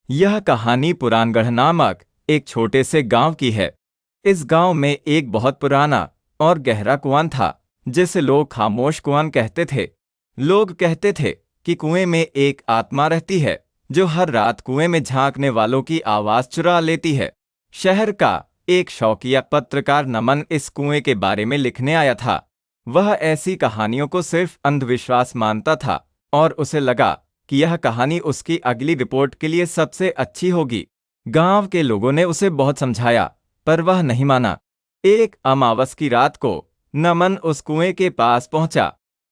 यह कहानी पुरानगढ़ नामक एक छोटे से गांव की है। इस गांव में एक बहुत पुराना और गहरा कुआं था, जिसे लोग खामोश कुआं कहते थे। लोग कहते थे कि कुएं में एक आत्मा रहती है जो हर रात कुएं में झांकने वालों की आवाज चुरा लेती है। शहर का एक शौकिया पत्रकार नमन इस कुएं के बारे में लिखने आया था। वह ऐसी कहानियों को सिर्फ अंधविश्वास मानता था और उसे लगा कि यह कहानी उसकी अगली रिपोर्ट के लिए सबसे अच्छी होगी। गांव के लोगों ने उसे बहुत समझाया, पर वह नहीं माना। एक अमावस की रात को नमन उस कुएं के पास पहुंचा।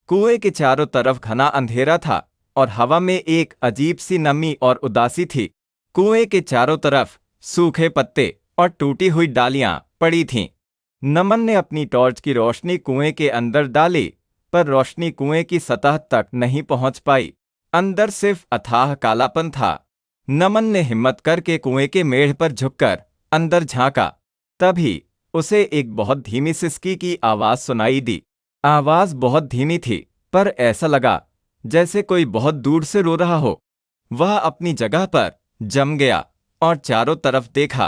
कुएं के चारों तरफ घना अंधेरा था और हवा में एक अजीब सी नमी और उदासी थी। कुएं के चारों तरफ सूखे पत्ते और टूटी हुई डालियां पड़ी थीं। नमन ने अपनी टॉर्च की रोशनी कुएं के अंदर डाली, पर रोशनी कुएं की सतह तक नहीं पहुंच पाई। अंदर सिर्फ अथाह कालापन था। नमन ने हिम्मत करके कुएं के मेढ़ पर झुककर अंदर झांका। तभी उसे एक बहुत धीमी सिसकी की आवाज सुनाई दी। आवाज बहुत धीमी थी, पर ऐसा लगा जैसे कोई बहुत दूर से रो रहा हो। वह अपनी जगह पर जम गया और चारों तरफ देखा।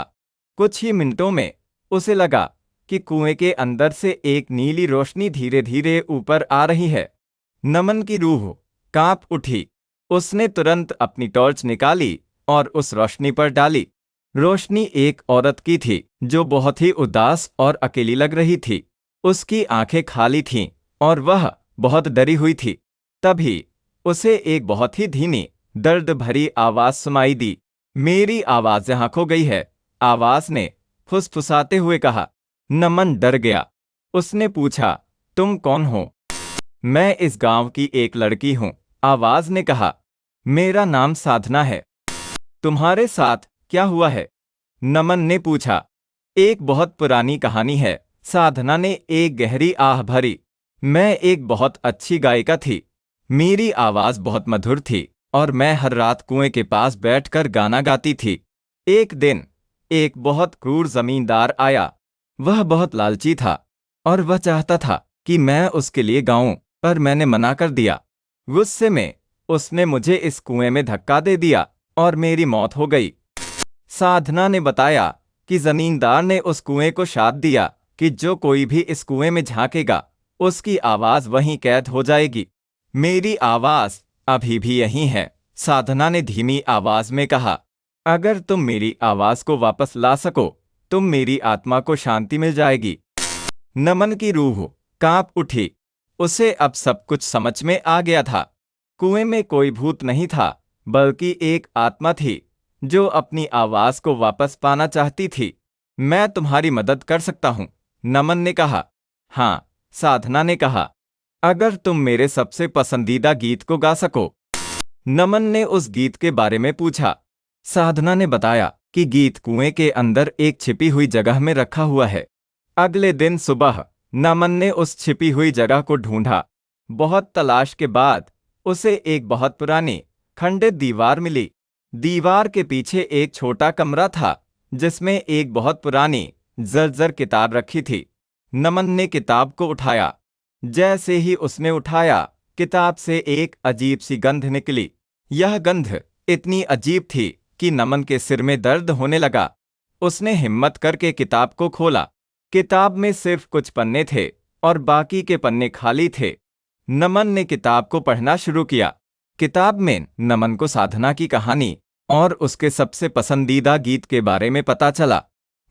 कुछ ही मिनटों में उसे लगा कि कुएं के अंदर से एक नीली रोशनी धीरे धीरे ऊपर आ रही है। नमन की रूह कांप उठी। उसने तुरंत अपनी टॉर्च निकाली और उस रोशनी पर डाली। रोशनी एक औरत की थी जो बहुत ही उदास और अकेली लग रही थी। उसकी आंखें खाली थीं और वह बहुत डरी हुई थी। तभी उसे एक बहुत ही धीमी दर्द भरी आवाज सुनाई दी। मेरी आवाज यहाँ खो गई है, आवाज ने फुसफुसाते हुए कहा। नमन डर गया। उसने पूछा, तुम कौन हो? मैं इस गांव की एक लड़की हूं, आवाज ने कहा। मेरा नाम साधना है। तुम्हारे साथ क्या हुआ है? नमन ने पूछा। एक बहुत पुरानी कहानी है, साधना ने एक गहरी आह भरी। मैं एक बहुत अच्छी गायिका थी। मेरी आवाज बहुत मधुर थी और मैं हर रात कुएं के पास बैठकर गाना गाती थी। एक दिन एक बहुत क्रूर जमींदार आया। वह बहुत लालची था और वह चाहता था कि मैं उसके लिए गाऊं, पर मैंने मना कर दिया। गुस्से में उसने मुझे इस कुएं में धक्का दे दिया और मेरी मौत हो गई। साधना ने बताया कि जमींदार ने उस कुएं को शाप दिया कि जो कोई भी इस कुएं में झांकेगा उसकी आवाज वहीं कैद हो जाएगी। मेरी आवाज अभी भी यहीं है, साधना ने धीमी आवाज में कहा। अगर तुम मेरी आवाज को वापस ला सको, तुम मेरी आत्मा को शांति मिल जाएगी। नमन की रूह कांप उठी। उसे अब सब कुछ समझ में आ गया था। कुएं में कोई भूत नहीं था, बल्कि एक आत्मा थी जो अपनी आवाज को वापस पाना चाहती थी। मैं तुम्हारी मदद कर सकता हूं, नमन ने कहा। हाँ, साधना ने कहा, अगर तुम मेरे सबसे पसंदीदा गीत को गा सको। नमन ने उस गीत के बारे में पूछा। साधना ने बताया कि गीत कुएं के अंदर एक छिपी हुई जगह में रखा हुआ है। अगले दिन सुबह नमन ने उस छिपी हुई जगह को ढूंढा। बहुत तलाश के बाद उसे एक बहुत पुरानी खंडित दीवार मिली। दीवार के पीछे एक छोटा कमरा था जिसमें एक बहुत पुरानी जर्जर किताब रखी थी। नमन ने किताब को उठाया। जैसे ही उसने उठाया, किताब से एक अजीब सी गंध निकली। यह गंध इतनी अजीब थी कि नमन के सिर में दर्द होने लगा। उसने हिम्मत करके किताब को खोला। किताब में सिर्फ कुछ पन्ने थे और बाकी के पन्ने खाली थे। नमन ने किताब को पढ़ना शुरू किया। किताब में नमन को साधना की कहानी और उसके सबसे पसंदीदा गीत के बारे में पता चला।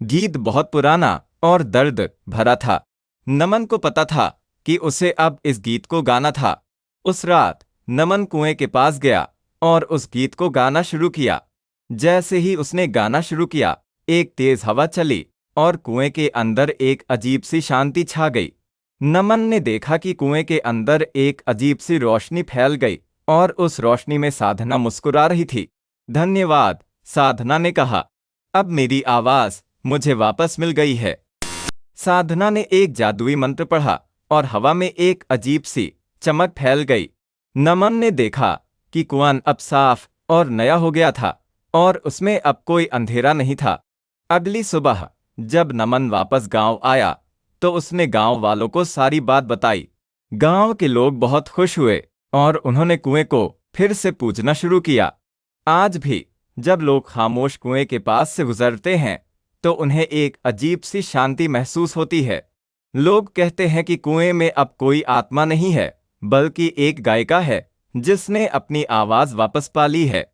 गीत बहुत पुराना और दर्द भरा था। नमन को पता था कि उसे अब इस गीत को गाना था। उस रात नमन कुएं के पास गया और उस गीत को गाना शुरू किया। जैसे ही उसने गाना शुरू किया, एक तेज हवा चली और कुएं के अंदर एक अजीब सी शांति छा गई। नमन ने देखा कि कुएं के अंदर एक अजीब सी रोशनी फैल गई और उस रोशनी में साधना मुस्कुरा रही थी। धन्यवाद, साधना ने कहा। अब मेरी आवाज मुझे वापस मिल गई है। साधना ने एक जादुई मंत्र पढ़ा और हवा में एक अजीब सी चमक फैल गई। नमन ने देखा कि कुआं अब साफ और नया हो गया था और उसमें अब कोई अंधेरा नहीं था। अगली सुबह जब नमन वापस गांव आया तो उसने गांव वालों को सारी बात बताई। गांव के लोग बहुत खुश हुए और उन्होंने कुएं को फिर से पूजना शुरू किया। आज भी जब लोग खामोश कुएं के पास से गुजरते हैं तो उन्हें एक अजीब सी शांति महसूस होती है। लोग कहते हैं कि कुएं में अब कोई आत्मा नहीं है, बल्कि एक गायिका है जिसने अपनी आवाज वापस पा ली है।